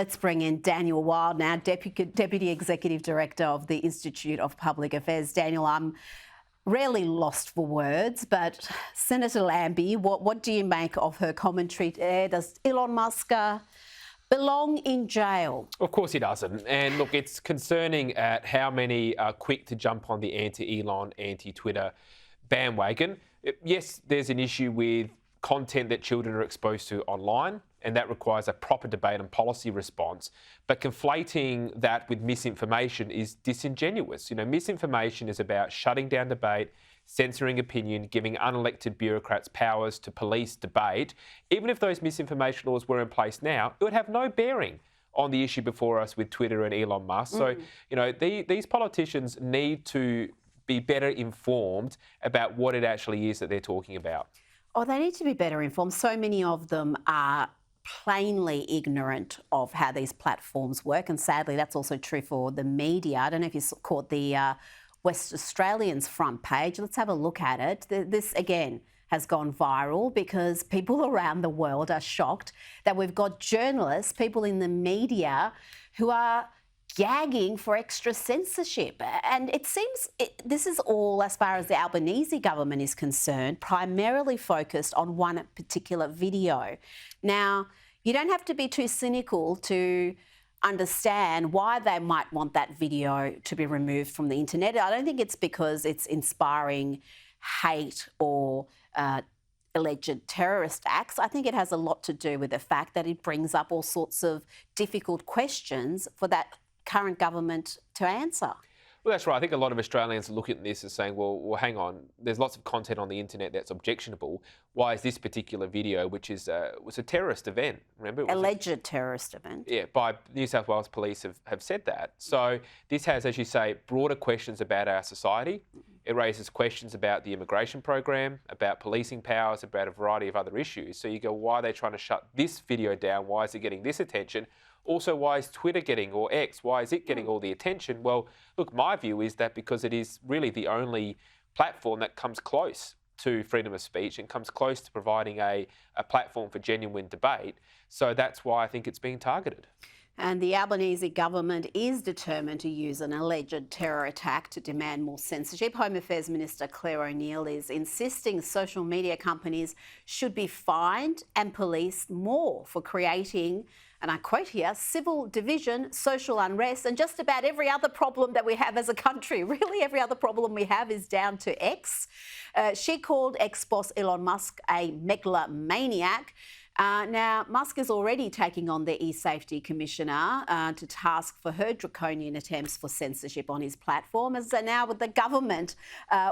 Let's bring in Daniel Wild now, Deputy Executive Director of the Institute of Public Affairs. Daniel, I'm rarely lost for words, but Senator Lambie, what do you make of her commentary there? Does Elon Musk belong in jail? Of course he doesn't. And look, it's concerning at how many are quick to jump on the anti-Elon, anti-Twitter bandwagon. Yes, there's an issue with content that children are exposed to online, and that requires a proper debate and policy response. But conflating that with misinformation is disingenuous. You know, misinformation is about shutting down debate, censoring opinion, giving unelected bureaucrats powers to police debate. Even if those misinformation laws were in place now, it would have no bearing on the issue before us with Twitter and Elon Musk. So, you know, these politicians need to be better informed about what it actually is that they're talking about. Oh, they need to be better informed. So many of them are plainly ignorant of how these platforms work, and sadly that's also true for the media. I don't know if you caught the West Australian's front page. Let's have a look at it. This again has gone viral because people around the world are shocked that we've got journalists, people in the media who are gagging for extra censorship. And it seems this is all, as far as the Albanese government is concerned, primarily focused on one particular video. Now, you don't have to be too cynical to understand why they might want that video to be removed from the internet. I don't think it's because it's inspiring hate or alleged terrorist acts. I think it has a lot to do with the fact that it brings up all sorts of difficult questions for that current government to answer. Well, that's right. I think a lot of Australians are looking at this as saying, well, hang on, there's lots of content on the internet that's objectionable. Why is this particular video, which was a terrorist event, remember? Alleged terrorist event. Yeah, by New South Wales Police have said that. So this has, as you say, broader questions about our society. It raises questions about the immigration program, about policing powers, about a variety of other issues. So you go, why are they trying to shut this video down? Why is it getting this attention? Also, why is Twitter getting, or X, why is it getting all the attention? Well, look, my view is that because it is really the only platform that comes close to freedom of speech and comes close to providing a platform for genuine debate. So that's why I think it's being targeted. And the Albanese government is determined to use an alleged terror attack to demand more censorship. Home Affairs Minister Claire O'Neil is insisting social media companies should be fined and policed more for creating, and I quote here, civil division, social unrest, and just about every other problem that we have as a country. Really, every other problem we have is down to X. She called ex-boss Elon Musk a megalomaniac. Now, Musk is already taking on the e-safety commissioner to task for her draconian attempts for censorship on his platform, as now the government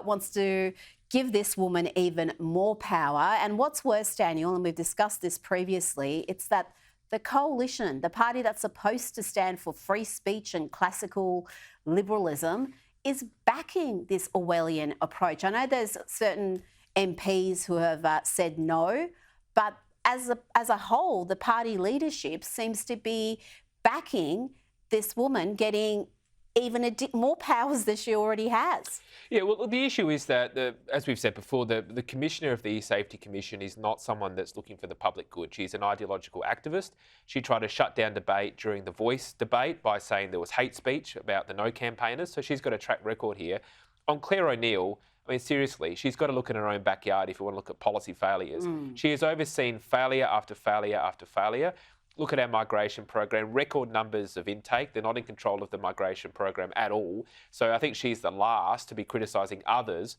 wants to give this woman even more power. And what's worse, Daniel, and we've discussed this previously, it's that the coalition, the party that's supposed to stand for free speech and classical liberalism, is backing this Orwellian approach. I know there's certain MPs who have said no, but as a whole, the party leadership seems to be backing this woman getting even more powers than she already has. Yeah, well, the issue is that, as we've said before, the Commissioner of the E-Safety Commission is not someone that's looking for the public good. She's an ideological activist. She tried to shut down debate during the Voice debate by saying there was hate speech about the No campaigners, so she's got a track record here. On Claire O'Neil, I mean, seriously, she's got to look in her own backyard if you want to look at policy failures. She has overseen failure after failure after failure. Look at our migration program, record numbers of intake. They're not in control of the migration program at all. So I think she's the last to be criticising others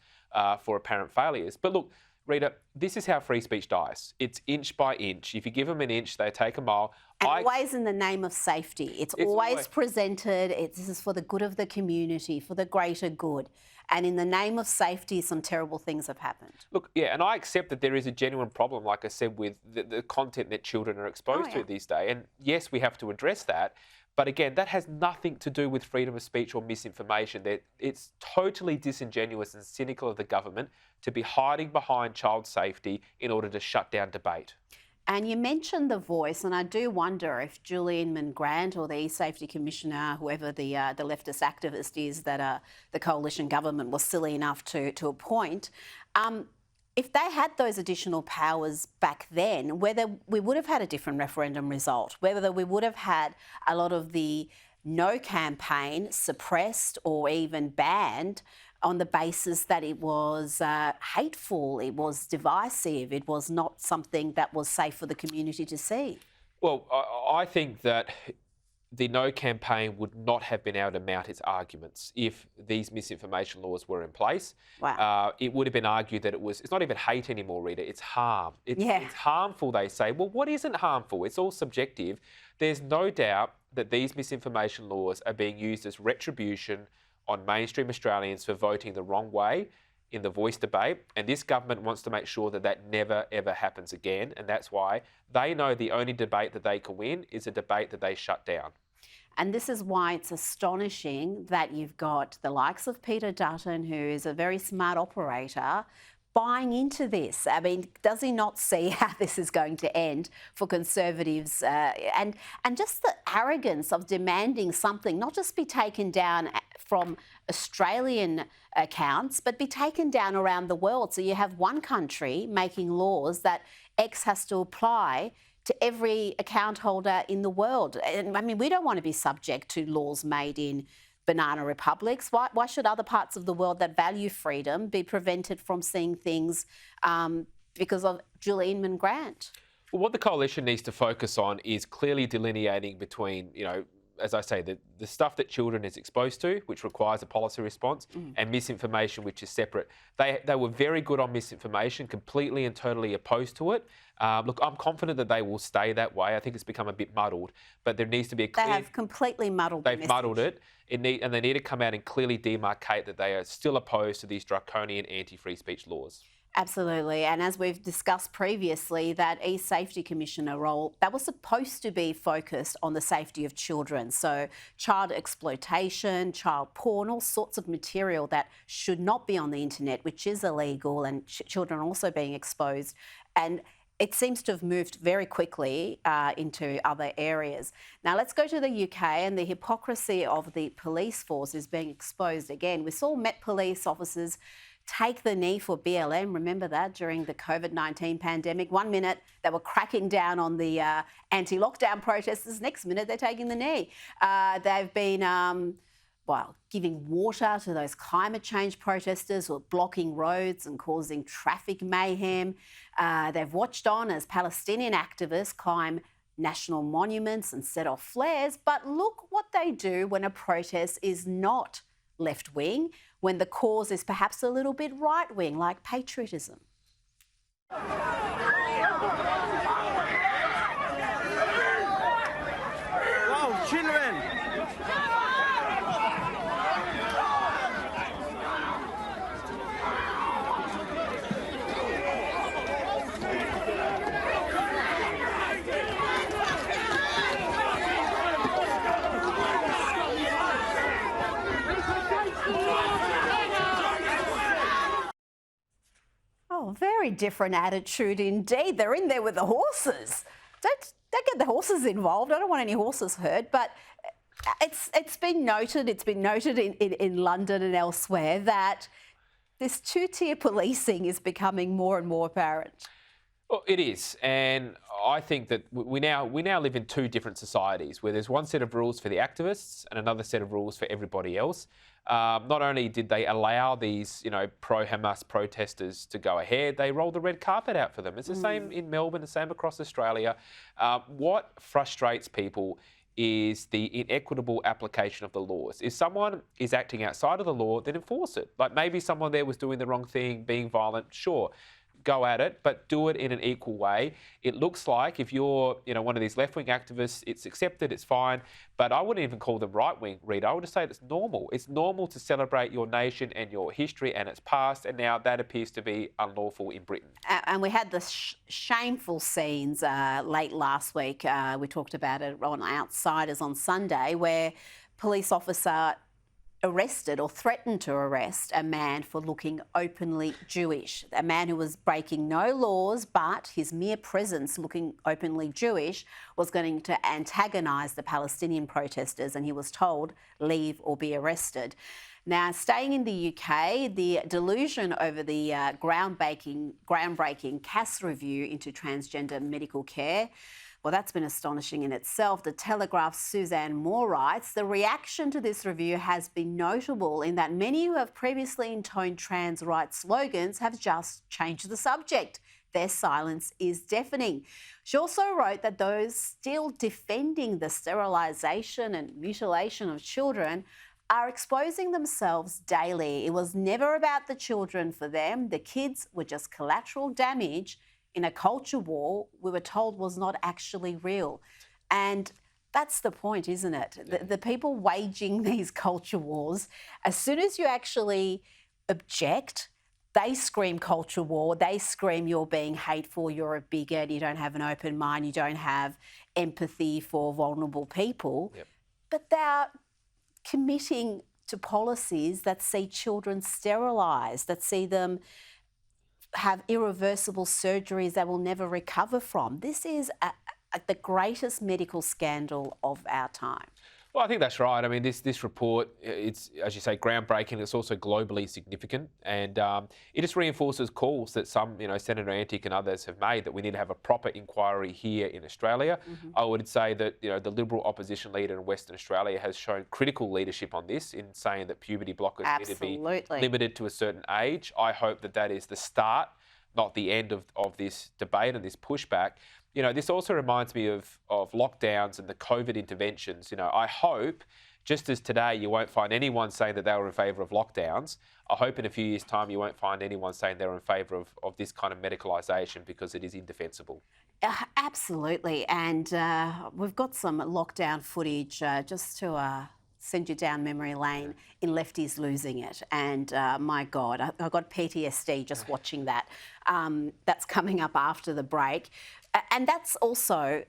for apparent failures. But look, Rita, this is how free speech dies. It's inch by inch. If you give them an inch, they take a mile. And always in the name of safety. It's always presented, this is for the good of the community, for the greater good. And in the name of safety, some terrible things have happened. Look, yeah, and I accept that there is a genuine problem, like I said, with the content that children are exposed to these days. And yes, we have to address that. But again, that has nothing to do with freedom of speech or misinformation. It's totally disingenuous and cynical of the government to be hiding behind child safety in order to shut down debate. And you mentioned the Voice, and I do wonder if Julian Mangrant or the E-Safety Commissioner, whoever the leftist activist is that the coalition government was silly enough to appoint, if they had those additional powers back then, whether we would have had a different referendum result, whether we would have had a lot of the no campaign suppressed or even banned on the basis that it was hateful, it was divisive, it was not something that was safe for the community to see. Well, I think that the no campaign would not have been able to mount its arguments if these misinformation laws were in place. Wow. It would have been argued that it's not even hate anymore, Rita, it's harm. Yeah. It's harmful, they say. Well, what isn't harmful? It's all subjective. There's no doubt that these misinformation laws are being used as retribution on mainstream Australians for voting the wrong way in the Voice debate, and this government wants to make sure that that never, ever happens again, and that's why they know the only debate that they can win is a debate that they shut down. And this is why it's astonishing that you've got the likes of Peter Dutton, who is a very smart operator, buying into this. I mean, does he not see how this is going to end for Conservatives? And just the arrogance of demanding something not just be taken down from Australian accounts, but be taken down around the world. So you have one country making laws that X has to apply to every account holder in the world. And I mean, we don't want to be subject to laws made in banana republics. Why should other parts of the world that value freedom be prevented from seeing things because of Julian Inman Grant? Well, what the coalition needs to focus on is clearly delineating between, as I say, the stuff that children is exposed to, which requires a policy response, and misinformation, which is separate. They were very good on misinformation, completely and totally opposed to it. Look, I'm confident that they will stay that way. I think it's become a bit muddled, but there needs to be a clear... They have completely muddled the They've message. muddled it, and they need to come out and clearly demarcate that they are still opposed to these draconian anti-free speech laws. Absolutely. And as we've discussed previously, that e-safety commissioner role, that was supposed to be focused on the safety of children. So child exploitation, child porn, all sorts of material that should not be on the internet, which is illegal, and children are also being exposed. And it seems to have moved very quickly into other areas. Now, let's go to the UK, and the hypocrisy of the police force is being exposed again. We saw Met Police officers take the knee for BLM. Remember that during the COVID-19 pandemic? 1 minute they were cracking down on the anti-lockdown protesters. Next minute they're taking the knee. They've been, giving water to those climate change protesters who are blocking roads and causing traffic mayhem. They've watched on as Palestinian activists climb national monuments and set off flares. But look what they do when a protest is not left-wing, when the cause is perhaps a little bit right-wing, like patriotism. Wow, children! Oh, very different attitude indeed. They're in there with the horses. Don't get the horses involved. I don't want any horses hurt. But it's been noted. It's been noted in London and elsewhere that this two-tier policing is becoming more and more apparent. Well, it is, and I think that we now live in two different societies where there's one set of rules for the activists and another set of rules for everybody else. Not only did they allow these, pro-Hamas protesters to go ahead, they rolled the red carpet out for them. It's the same in Melbourne, the same across Australia. What frustrates people is the inequitable application of the laws. If someone is acting outside of the law, then enforce it. Like maybe someone there was doing the wrong thing, being violent, sure. Go at it, but do it in an equal way. It looks like if you're, one of these left-wing activists, it's accepted, it's fine, but I wouldn't even call them right-wing, Rita. I would just say it's normal. It's normal to celebrate your nation and your history and its past, and now that appears to be unlawful in Britain. And we had the shameful scenes late last week. We talked about it on Outsiders on Sunday, where police officer arrested or threatened to arrest a man for looking openly Jewish. A man who was breaking no laws, but his mere presence looking openly Jewish was going to antagonise the Palestinian protesters, and he was told, leave or be arrested. Now, staying in the UK, the delusion over the groundbreaking CAS review into transgender medical care, well, that's been astonishing in itself. The Telegraph's Suzanne Moore writes, the reaction to this review has been notable in that many who have previously intoned trans rights slogans have just changed the subject. Their silence is deafening. She also wrote that those still defending the sterilisation and mutilation of children are exposing themselves daily. It was never about the children for them. The kids were just collateral damage in a culture war we were told was not actually real. And that's the point, isn't it? The people waging these culture wars, as soon as you actually object, they scream culture war, they scream you're being hateful, you're a bigot, you don't have an open mind, you don't have empathy for vulnerable people. Yep. But they're committing to policies that see children sterilised, that see them have irreversible surgeries they will never recover from. This is the greatest medical scandal of our time. Well, I think that's right. I mean, this report, it's, as you say, groundbreaking. It's also globally significant, and it just reinforces calls that some, Senator Antic and others have made that we need to have a proper inquiry here in Australia. Mm-hmm. I would say that the Liberal opposition leader in Western Australia has shown critical leadership on this in saying that puberty blockers need to be limited to a certain age. I hope that is the start, not the end of this debate and this pushback. This also reminds me of lockdowns and the COVID interventions. I hope, just as today you won't find anyone saying that they were in favour of lockdowns, I hope in a few years' time you won't find anyone saying they're in favour of this kind of medicalisation, because it is indefensible. Absolutely. And we've got some lockdown footage just to send you down memory lane in Lefties Losing It. And my God, I got PTSD just watching that. That's coming up after the break. And that's also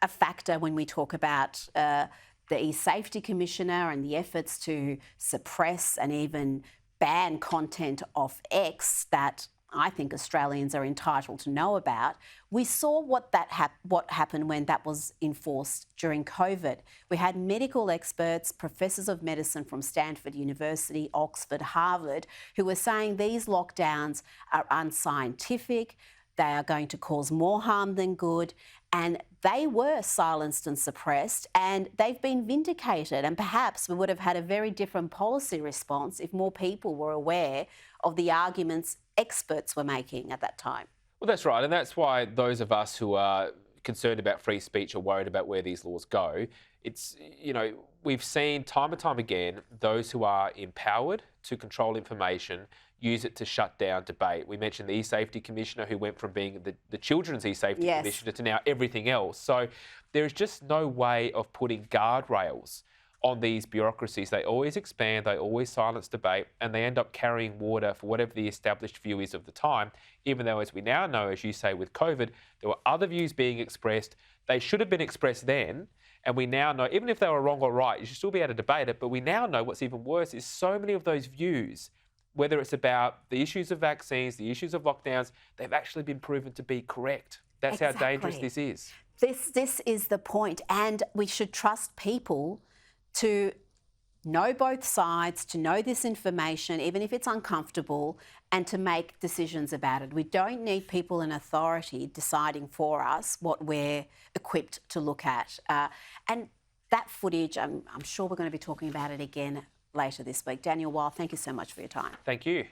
a factor when we talk about the eSafety Commissioner and the efforts to suppress and even ban content off X that I think Australians are entitled to know about. We saw what happened when that was enforced during COVID. We had medical experts, professors of medicine from Stanford University, Oxford, Harvard, who were saying these lockdowns are unscientific, they are going to cause more harm than good, and they were silenced and suppressed, and they've been vindicated. And perhaps we would have had a very different policy response if more people were aware of the arguments experts were making at that time. Well, that's right, and that's why those of us who are concerned about free speech are worried about where these laws go. It's, we've seen time and time again those who are empowered to control information use it to shut down debate. We mentioned the eSafety Commissioner, who went from being the Children's eSafety Commissioner to now everything else. So there is just no way of putting guardrails on these bureaucracies. They always expand, they always silence debate, and they end up carrying water for whatever the established view is of the time, even though, as we now know, as you say, with COVID, there were other views being expressed. They should have been expressed then, and we now know, even if they were wrong or right, you should still be able to debate it, but we now know what's even worse is so many of those views, whether it's about the issues of vaccines, the issues of lockdowns, they've actually been proven to be correct. That's how dangerous this is. This is the point, and we should trust people to know both sides, to know this information, even if it's uncomfortable, and to make decisions about it. We don't need people in authority deciding for us what we're equipped to look at. And that footage, I'm sure we're going to be talking about it again later this week. Daniel Wild, thank you so much for your time. Thank you.